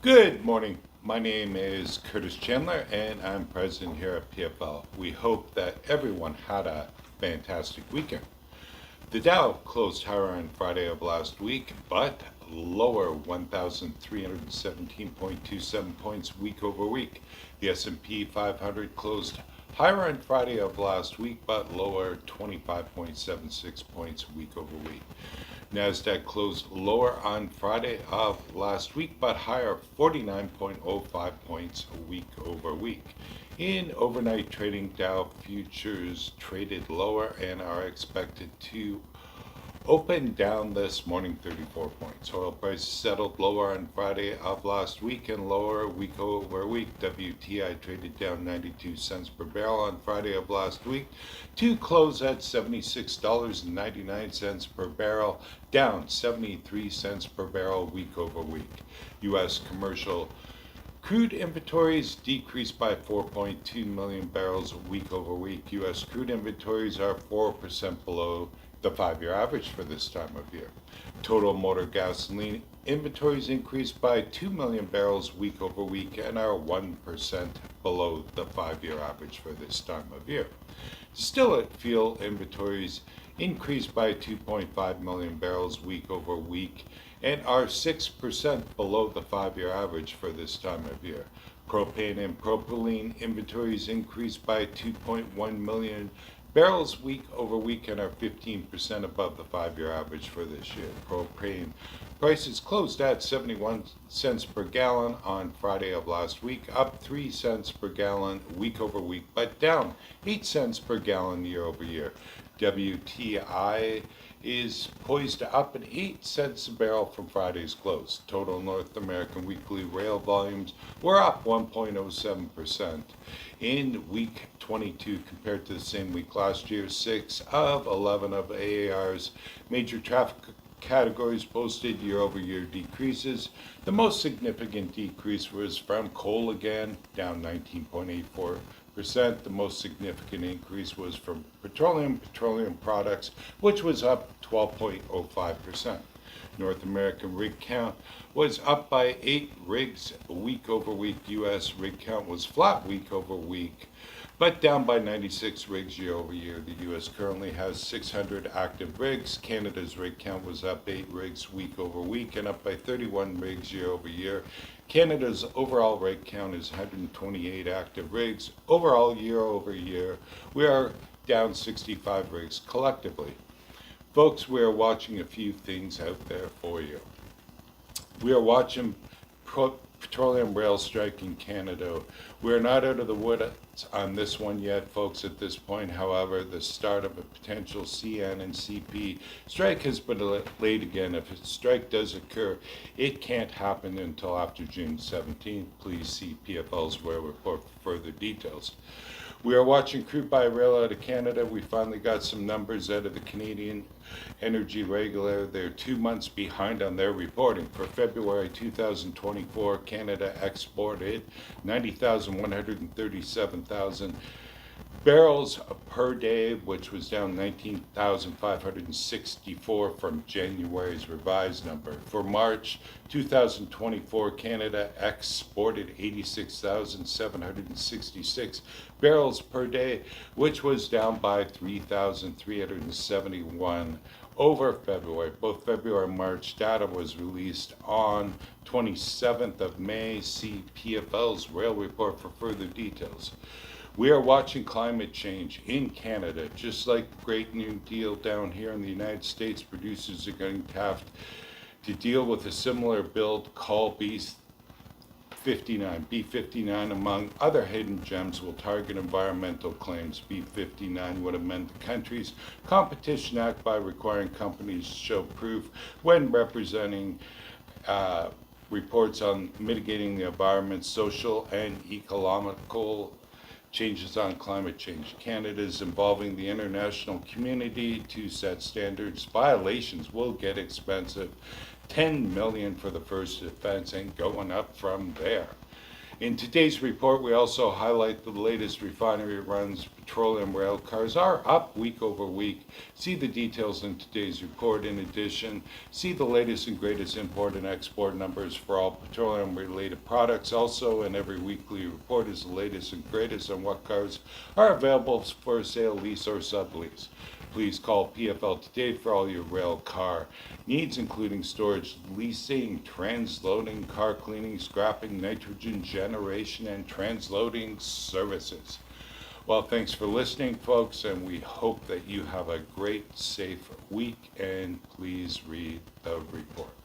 Good morning. My name is Curtis Chandler, and I'm president here at PFL. We hope that everyone had a fantastic weekend. The Dow closed higher on Friday of last week, but lower 1,317.27 points week over week. The S&P 500 closed higher on Friday of last week, but lower 25.76 points week over week. Nasdaq closed lower on Friday of last week, but higher 49.05 points week over week. In overnight trading, Dow futures traded lower and are expected to open down this morning 34 points. Oil prices settled lower on Friday of last week and lower week over week. WTI traded down 92 cents per barrel on Friday of last week to close at $76.99 per barrel, down 73 cents per barrel week over week. U.S. commercial crude inventories decreased by 4.2 million barrels week over week. U.S. crude inventories are 4% below the 5-year average for this time of year. Total motor gasoline inventories increased by 2 million barrels week over week and are 1% below the 5-year average for this time of year. Distillate fuel inventories increased by 2.5 million barrels week over week and are 6% below the 5-year average for this time of year. Propane and propylene inventories increased by 2.1 million barrels week over week and are 15% above the 5-year average for this year. Propane prices closed at 71 cents per gallon on Friday of last week, up 3 cents per gallon week over week, but down 8 cents per gallon year over year. WTI is poised up at 8 cents a barrel from Friday's close. Total North American weekly rail volumes were up 1.07% in week 22 compared to the same week last year. 6 of 11 of AAR's major traffic categories posted year-over-year decreases. The most significant decrease was from coal again, down 19.84%. The most significant increase was from petroleum products, which was up 12.05%. North American rig count was up by 8 rigs week over week. U.S. rig count was flat week over week, but down by 96 rigs year over year. The U.S. currently has 600 active rigs. Canada's rig count was up 8 rigs week over week and up by 31 rigs year over year. Canada's overall rig count is 128 active rigs. Overall, year over year, we are down 65 rigs collectively. Folks, we are watching a few things out there for you. We are watching petroleum rail strike in Canada. We're not out of the woods on this one yet, folks, at this point. However, the start of a potential CN and CP strike has been delayed again. If a strike does occur, it can't happen until after June 17th. Please see PFL's Rail Report for further details. We are watching crude by rail out of Canada. We finally got some numbers out of the Canadian Energy Regulator. They're 2 months behind on their reporting. For February 2024, Canada exported 90,137,000 barrels per day, which was down 19,564 from January's revised number. For March 2024, Canada exported 86,766 barrels per day, which was down by 3,371 over February. Both February and March data was released on 27th of May. See PFL's Rail Report for further details. We are watching climate change in Canada. Just like the Great New Deal down here in the United States, producers are going to have to deal with a similar bill called B59. B59, among other hidden gems, will target environmental claims. B59 would amend the country's Competition Act by requiring companies to show proof when representing reports on mitigating the environment, social, and ecological changes on climate change. Canada is involving the international community to set standards. Violations will get expensive. 10 million for the first offense and going up from there. In today's report, we also highlight the latest refinery runs petroleum rail cars are up week over week. See the details in today's report. In addition, see the latest and greatest import and export numbers for all petroleum related products. Also, in every weekly report is the latest and greatest on what cars are available for sale, lease, or sublease. Please call PFL today for all your rail car needs, including storage, leasing, transloading, car cleaning, scrapping, nitrogen generation, and transloading services. Well, thanks for listening, folks, and we hope that you have a great, safe week, and please read the report.